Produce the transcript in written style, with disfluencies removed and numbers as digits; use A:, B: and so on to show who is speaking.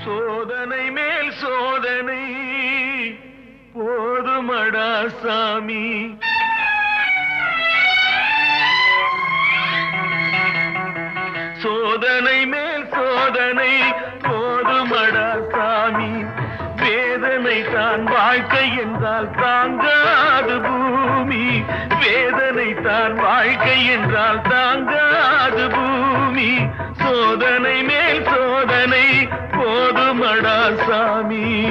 A: சோதனை மேல் சோதனை போதுமடா சாமி. சோதனை மேல் சோதனை போதுமடா சாமி. வேதனை தான் வாழ்க்கை என்றால் தாங்காது பூமி. வேதனை தான் வாழ்க்கை என்றால் தாங்காது பூமி. சோதனை மேல் சோதனை போதுமடா சாமி.